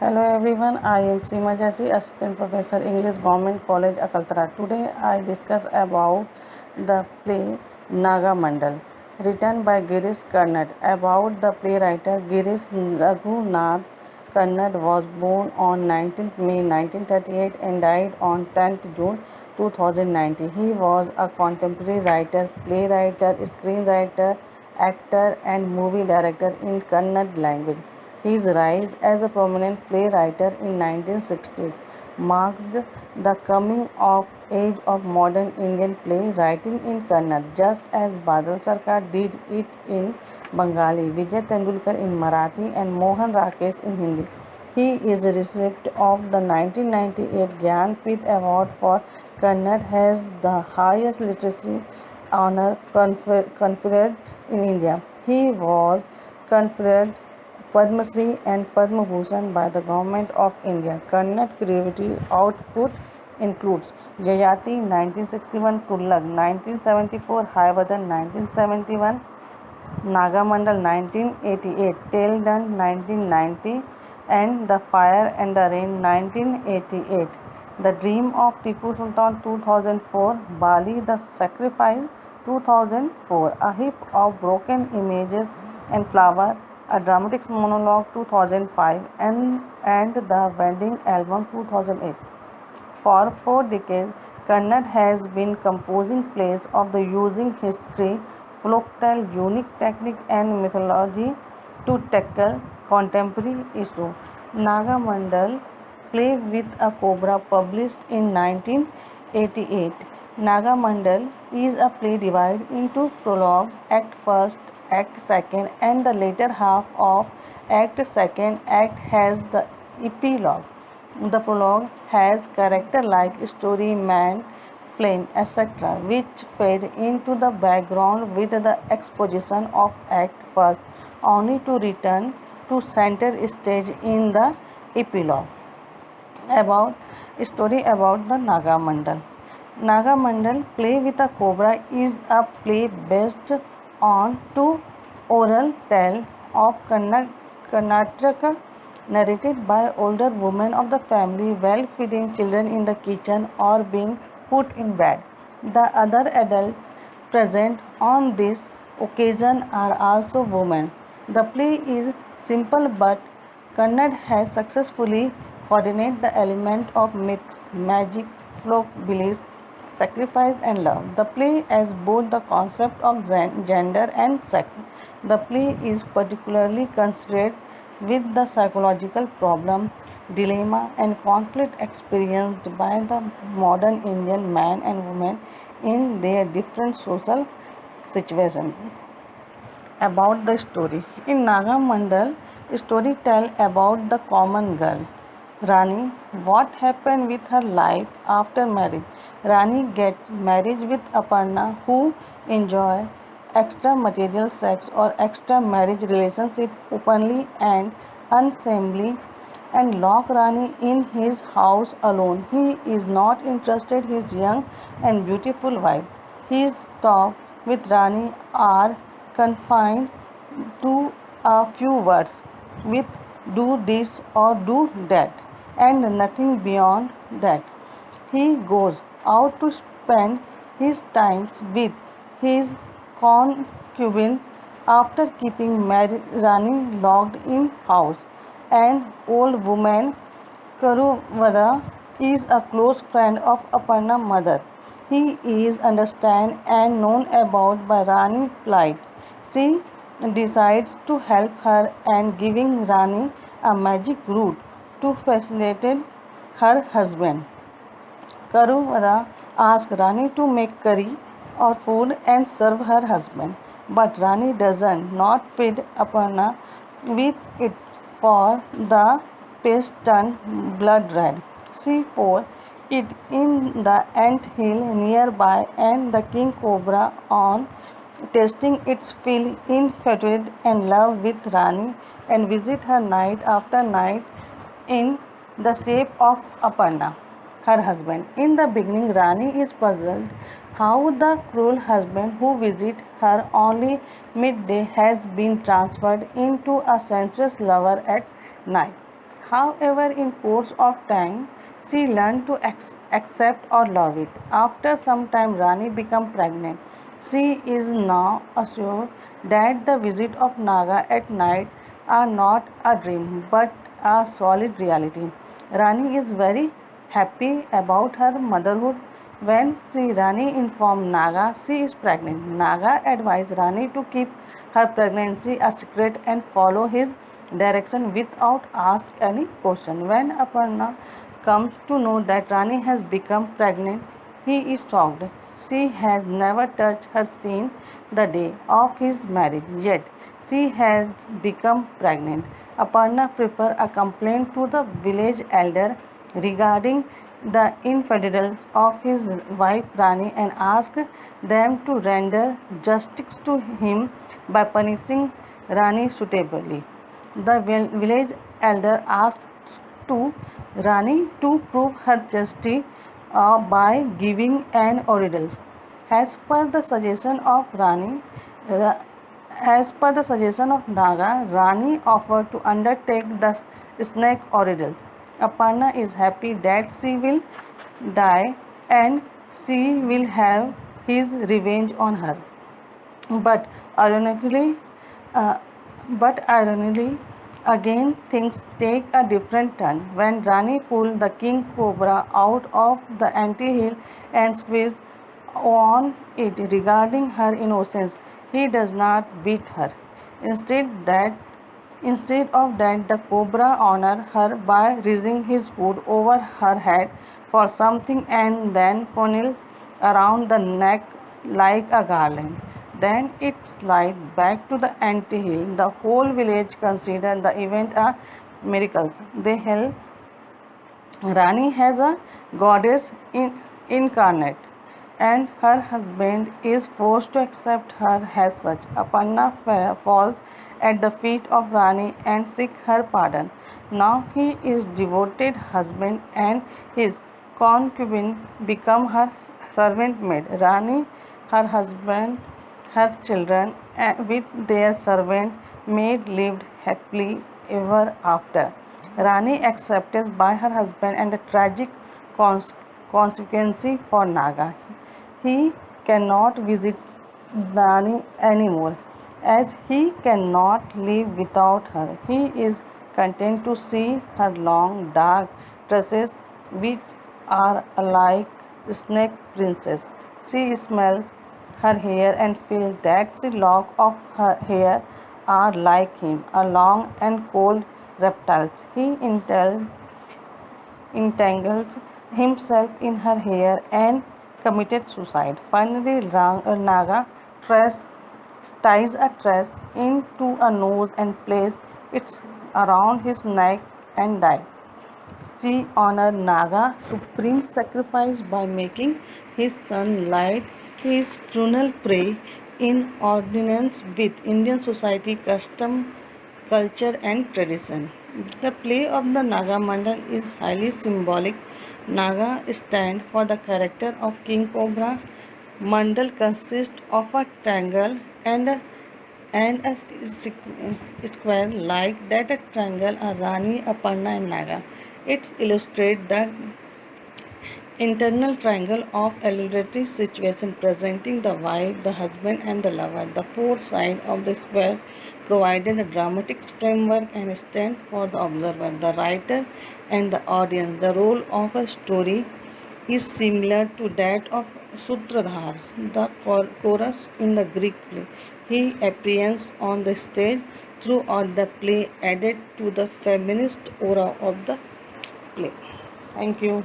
Hello everyone, I am Seema Jasi, Assistant Professor English Government College Akaltara. Today I discuss about the play Naga Mandal, written by Girish Karnad. About the playwright Girish Raghunath Karnad was born on 19th May 1938 and died on 10th June 2019. He was a contemporary writer, playwright, screenwriter, actor and movie director in Kannada language. His rise as a prominent playwright in 1960s marked the coming of age of modern Indian play writing in Kannada, just as Badal Sarkar did it in Bengali, Vijay Tendulkar in Marathi, and Mohan Rakesh in Hindi. He is a recipient of the 1998 Gyanpith Award for Kannada, has the highest literary honor conferred in India. He was conferred Padma Shri and Padma Bhushan by the Government of India. Kannada creativity output includes Jayati 1961, Tullak 1974, Haivadan 1971, Nagamandal 1988, Tale Done 1990, and The Fire and the Rain 1988. The Dream of Tipu Sultan 2004, Bali the Sacrifice 2004, A Heap of Broken Images and Flower, a Dramatic Monologue 2005, and The Wedding Album 2008. For 4 decades, Kannada has been composing plays of the using history, folktale, unique technique and mythology to tackle contemporary issues. Nagamandal play with a cobra published in 1988. Nagamandal is a play divided into prologue, act first, act second, and the later half of act second act has the epilogue. The prologue has characters like story, man, flame, etc., which fade into the background with the exposition of act first, only to return to center stage in the epilogue. About story about the Naga Mandal. Naga Mandal Play with a Cobra is a play based on two oral tales of Karnataka narrated by older women of the family while feeding children in the kitchen or being put in bed. The other adults present on this occasion are also women. The play is simple but Kannada has successfully coordinated the element of myth, magic, folk belief, sacrifice, and love. The play as both the concept of gender and sex. The play is particularly considered with the psychological problem, dilemma, and conflict experienced by the modern Indian man and woman in their different social situations. About the story. In Naga Mandal, story tell about the common girl. Rani, what happened with her life after marriage? Rani gets married with Aparna who enjoy extra material sex or extra marriage relationship openly and unshamedly and lock Rani in his house alone. He is not interested in his young and beautiful wife. His talk with Rani are confined to a few words with do this or do that and nothing beyond that. He goes out to spend his time with his concubine after keeping Rani locked in house. An old woman, Karuvada, is a close friend of Aparna mother. He is understood and known about by Rani plight. She decides to help her and giving Rani a magic root to facilitate her husband. Karuvada asks Rani to make curry or food and serve her husband, but Rani doesn't not feed Aparna with it for the paste turned blood red. She pours it in the ant hill nearby and the king cobra on tasting its fill infatuated and love with Rani and visit her night after night in the shape of Aparna, her husband. In the beginning, Rani is puzzled how the cruel husband who visits her only midday has been transferred into a sensuous lover at night. However, in course of time, she learned to accept or love it. After some time, Rani became pregnant. She is now assured that the visit of Naga at night are not a dream but a solid reality. Rani is very happy about her motherhood. When Sri Rani informed Naga she is pregnant, Naga advised Rani to keep her pregnancy a secret and follow his direction without ask any question. When Aparna comes to know that Rani has become pregnant, he is shocked. She has never touched her since the day of his marriage, yet she has become pregnant. Aparna preferred a complaint to the village elder regarding the infidelity of his wife Rani and asked them to render justice to him by punishing Rani suitably. The village elder asked to Rani to prove her justice by giving an oracle. As per the suggestion of Rani, Ra- as per the suggestion of Naga, Rani offered to undertake the snake ordeal. Aparna is happy that she will die and she will have his revenge on her. But ironically, uh, but ironically, again things take a different turn when Rani pulled the king cobra out of the ante-hill and squeezed on it regarding her innocence. He does not beat her. Instead, that Instead of that, the cobra honored her by raising his hood over her head for something and then ponies around the neck like a garland. Then it slid back to the ante-hill. The whole village considered the event a miracle. They held Rani has a goddess incarnate, and her husband is forced to accept her as such. Aparna falls at the feet of Rani and seeks her pardon. Now he is devoted husband, and his concubine become her servant maid. Rani, her husband, her children, with their servant maid lived happily ever after. Rani accepted by her husband and a tragic consequence for Naga. He cannot visit Rani anymore as he cannot live without her. He is content to see her long dark tresses which are like snake princess. She smells her hair and feels that the locks of her hair are like him, a long and cold reptiles. He entangles himself in her hair and committed suicide. Finally, Naga trace, ties a tress into a nose and places it around his neck and died. She honored Naga supreme sacrifice by making his son light his funeral prey in ordinance with Indian society custom, culture and tradition. The play of the Naga Mandal is highly symbolic. Naga stand for the character of King Cobra. Mandal consists of a triangle and a square like that a triangle are Rani, Aparna and Naga. It illustrates the internal triangle of alluring situation presenting the wife, the husband and the lover. The four sides of the square provided a dramatic framework and stand for the observer, the writer and the audience. The role of a story is similar to that of Sutradhar, the chorus in the Greek play. He appears on the stage throughout the play, added to the feminist aura of the play. Thank you.